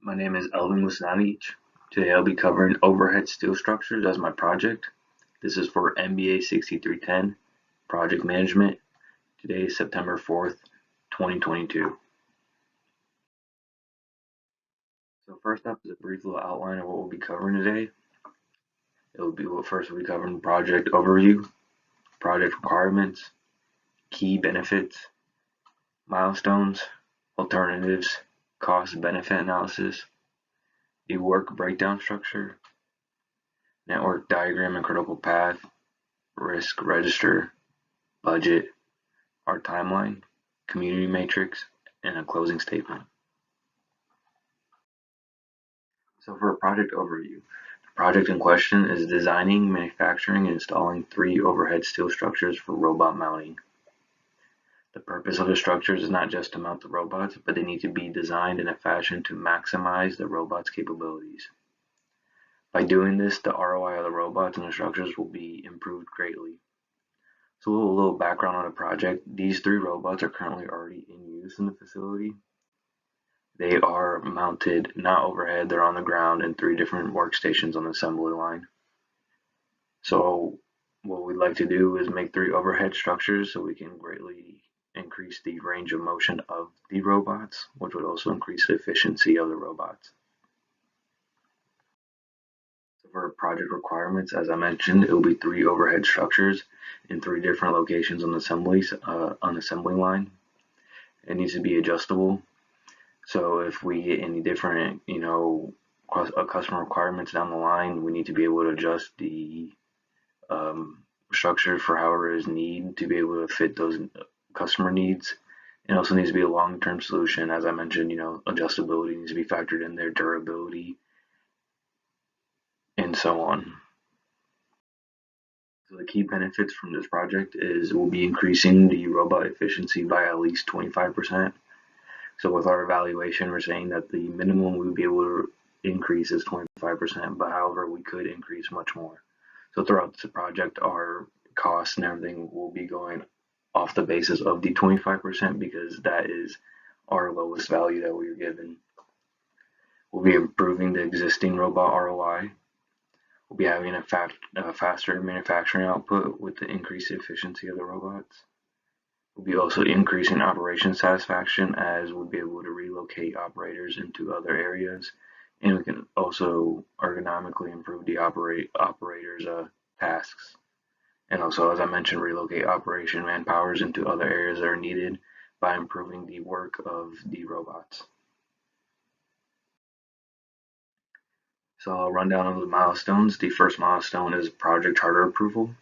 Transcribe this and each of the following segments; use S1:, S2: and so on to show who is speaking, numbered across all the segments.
S1: My name is Elvin Musnavich. Today I'll be covering overhead steel structures as my project. This is for MBA 6310, Project Management. Today is September 4th, 2022. So first up is a brief little outline of what we'll be covering today. First we'll be covering project overview, project requirements, key benefits, milestones, alternatives, cost-benefit analysis, the work breakdown structure, network diagram and critical path, risk register, budget, our timeline, community matrix, and a closing statement. So for a project overview, the project in question is designing, manufacturing, and installing 3 overhead steel structures for robot mounting. The purpose of the structures is not just to mount the robots, but they need to be designed in a fashion to maximize the robot's capabilities. By doing this, the ROI of the robots and the structures will be improved greatly. So a little background on the project. These 3 robots are currently already in use in the facility. They are mounted not overhead, they're on the ground in 3 different workstations on the assembly line. So what we'd like to do is make 3 overhead structures so we can greatly increase the range of motion of the robots, which would also increase the efficiency of the robots. So for project requirements, as I mentioned, it will be 3 overhead structures in 3 different locations on the assembly line. It needs to be adjustable. So if we get any different, customer requirements down the line, we need to be able to adjust the structure for however is needed to be able to fit those customer needs. It also needs to be a long-term solution. As I mentioned, adjustability needs to be factored in there, durability, and so on. So the key benefits from this project is we'll be increasing the robot efficiency by at least 25%. So with our evaluation, we're saying that the minimum we would be able to increase is 25%, but however, we could increase much more. So throughout the project, our costs and everything will be going off the basis of the 25% because that is our lowest value that we were given. We'll be improving the existing robot ROI. We'll be having a faster manufacturing output with the increased efficiency of the robots. We'll be also increasing operation satisfaction as we'll be able to relocate operators into other areas, and we can also ergonomically improve the operators' tasks. And also, as I mentioned, relocate operation manpowers into other areas that are needed by improving the work of the robots. So I'll run down over the milestones. The first milestone is project charter approval.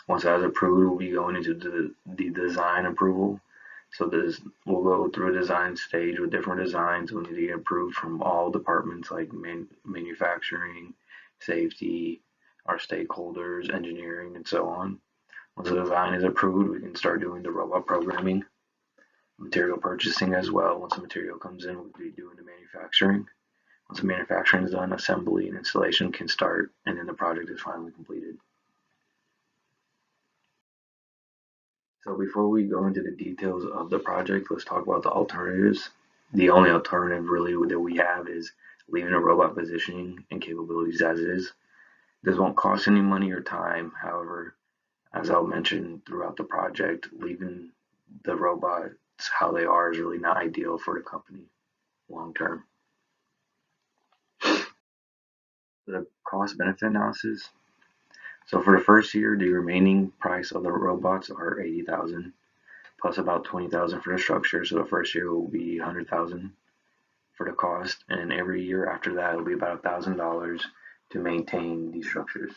S1: Once that is approved, we'll be going into the design approval. So we'll go through a design stage with different designs. We'll need to get approved from all departments like manufacturing, safety, our stakeholders, engineering, and so on. Once the design is approved, we can start doing the robot programming, material purchasing as well. Once the material comes in, we'll be doing the manufacturing. Once the manufacturing is done, assembly and installation can start, and then the project is finally completed. So before we go into the details of the project, let's talk about the alternatives. The only alternative really that we have is leaving the robot positioning and capabilities as is. This won't cost any money or time. However, as I'll mention throughout the project, leaving the robots how they are is really not ideal for the company long term. The cost benefit analysis. So for the first year, the remaining price of the robots are $80,000 plus about $20,000 for the structure. So the first year will be $100,000 for the cost, and every year after that, it'll be about $1,000 to maintain these structures.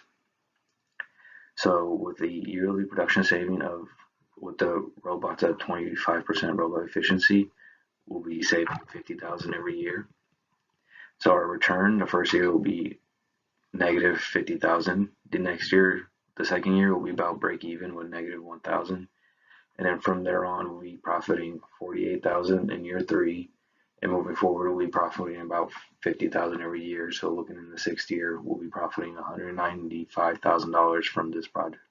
S1: So with the yearly production saving with the robots at 25% robot efficiency, we'll be saving $50,000 every year. So our return, the first year will be negative $50,000. The second year will be about break even with negative $1,000, and then from there on we'll be profiting $48,000 in year 3, and moving forward we'll be profiting about $50,000 every year. So looking in the 6th year, we'll be profiting $195,000 from this project.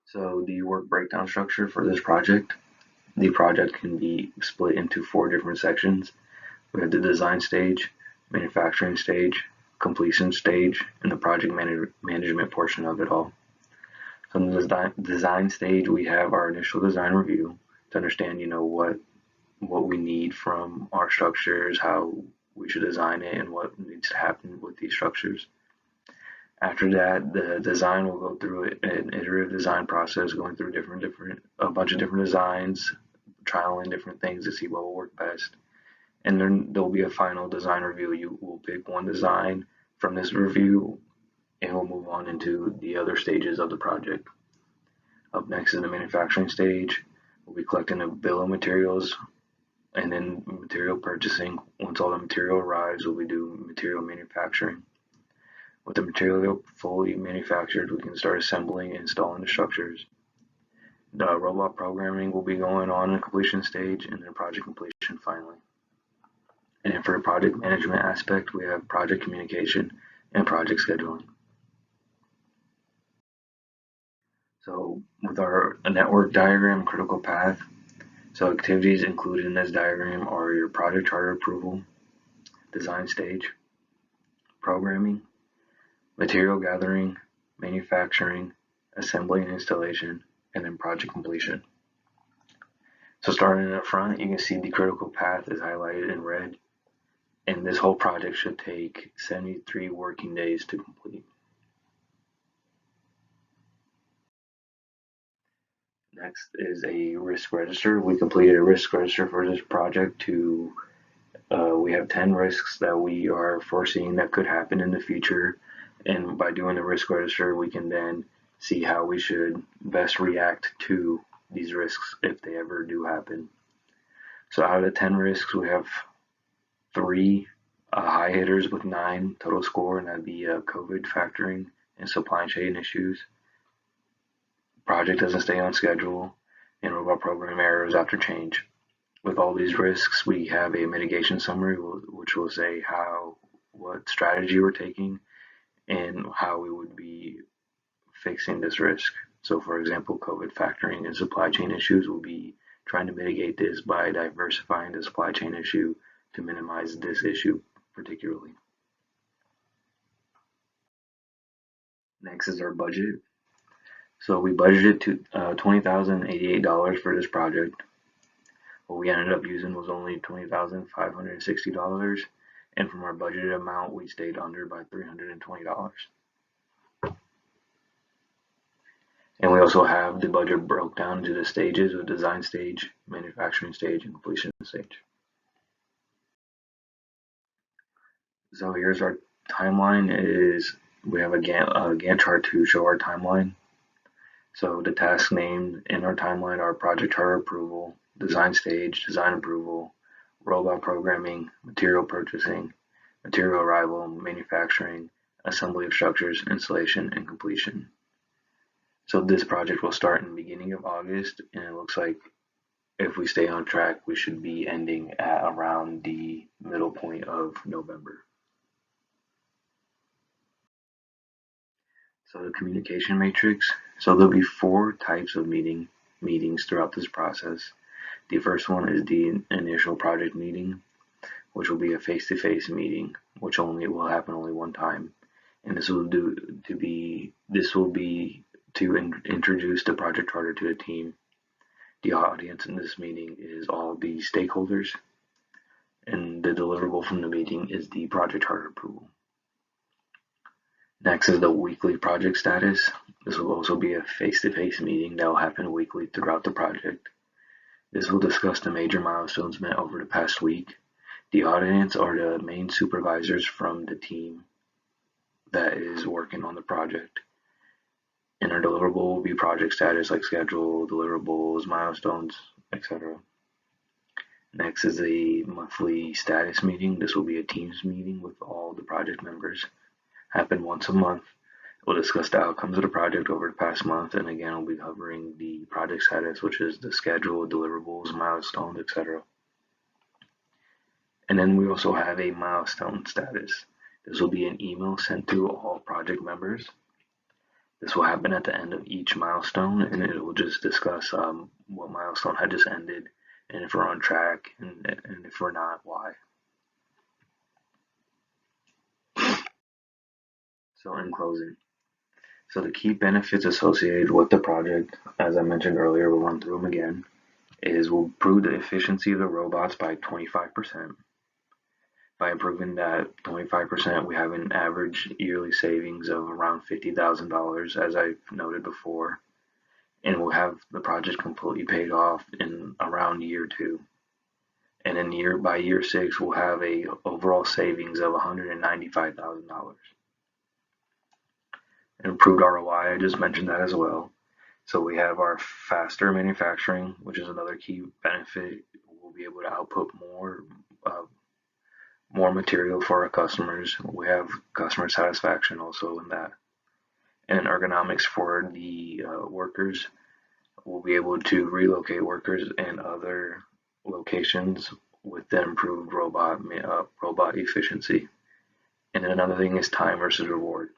S1: So the work breakdown structure for this project. The project can be split into 4 different sections. We have the design stage, manufacturing stage, completion stage, and the project management portion of it all. So in the design stage, we have our initial design review to understand, what we need from our structures, how we should design it, and what needs to happen with these structures. After that, the design will go through an iterative design process, going through a bunch of different designs, trialing different things to see what will work best. And then there'll be a final design review. You will pick one design from this review, and we'll move on into the other stages of the project. Up next is the manufacturing stage. We'll be collecting a bill of materials and then material purchasing. Once all the material arrives, we'll be doing material manufacturing. With the material fully manufactured, we can start assembling and installing the structures. The robot programming will be going on in the completion stage and then project completion finally. And then for the project management aspect, we have project communication and project scheduling. So with our network diagram, critical path, so activities included in this diagram are your project charter approval, design stage, programming, material gathering, manufacturing, assembly and installation, and then project completion. So starting in the front, you can see the critical path is highlighted in red, and this whole project should take 73 working days to complete. Next is a risk register. We completed a risk register for this project we have 10 risks that we are foreseeing that could happen in the future. And by doing the risk register, we can then see how we should best react to these risks if they ever do happen. So out of the 10 risks, we have 3 high hitters with 9 total score, and that'd be COVID factoring and supply chain issues. Project doesn't stay on schedule, and robot program errors after change. With all these risks, we have a mitigation summary, which will say what strategy we're taking and how we would be fixing this risk. So for example, COVID factoring and supply chain issues will be trying to mitigate this by diversifying the supply chain issue to minimize this issue particularly. Next is our budget. So we budgeted to $20,088 for this project. What we ended up using was only $20,560, and from our budgeted amount, we stayed under by $320. And we also have the budget broke down into the stages of design stage, manufacturing stage, and completion stage. So here's our timeline. We have a Gantt chart to show our timeline. So the tasks named in our timeline are project charter approval, design stage, design approval, robot programming, material purchasing, material arrival, manufacturing, assembly of structures, installation, and completion. So this project will start in the beginning of August, and it looks like if we stay on track, we should be ending at around the middle point of November. So the communication matrix. So there'll be 4 types of meetings throughout this process. The first one is the initial project meeting, which will be a face-to-face meeting, which will happen only one time. And this will be to introduce the project charter to the team. The audience in this meeting is all the stakeholders, and the deliverable from the meeting is the project charter approval. Next is the weekly project status. This will also be a face-to-face meeting that will happen weekly throughout the project. This will discuss the major milestones met over the past week. The audience are the main supervisors from the team that is working on the project. And our deliverable will be project status like schedule, deliverables, milestones, etc. Next is a monthly status meeting. This will be a Teams meeting with all the project members. Happen once a month. We'll discuss the outcomes of the project over the past month, and again, we'll be covering the project status, which is the schedule, deliverables, milestones, etc. And then we also have a milestone status. This will be an email sent to all project members. This will happen at the end of each milestone, and it will just discuss what milestone had just ended, and if we're on track, and if we're not, why. So in closing, so the key benefits associated with the project, as I mentioned earlier, we'll run through them again, is we'll improve the efficiency of the robots by 25%. By improving that 25%, we have an average yearly savings of around $50,000, as I noted before, and we'll have the project completely paid off in around year 2. And by year 6, we'll have a overall savings of $195,000. Improved ROI, I just mentioned that as well. So we have our faster manufacturing, which is another key benefit. We'll be able to output more material for our customers. We have customer satisfaction also in that. And ergonomics for the workers. We'll be able to relocate workers in other locations with the improved robot efficiency. And then another thing is time versus reward.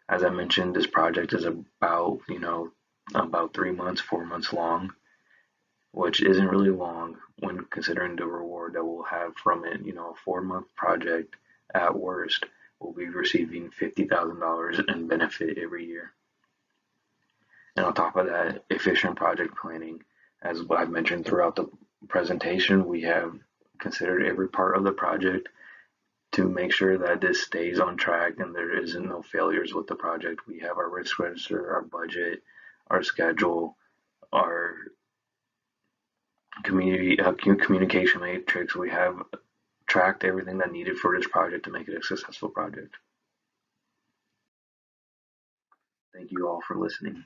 S1: As I mentioned, this project is about 3 months, 4 months long, which isn't really long when considering the reward that we'll have from it. A 4-month project at worst will be receiving $50,000 in benefit every year. And on top of that, efficient project planning. As I've mentioned throughout the presentation, we have considered every part of the project to make sure that this stays on track and there isn't no failures with the project. We have our risk register, our budget, our schedule, our communication matrix. We have tracked everything that needed for this project to make it a successful project. Thank you all for listening.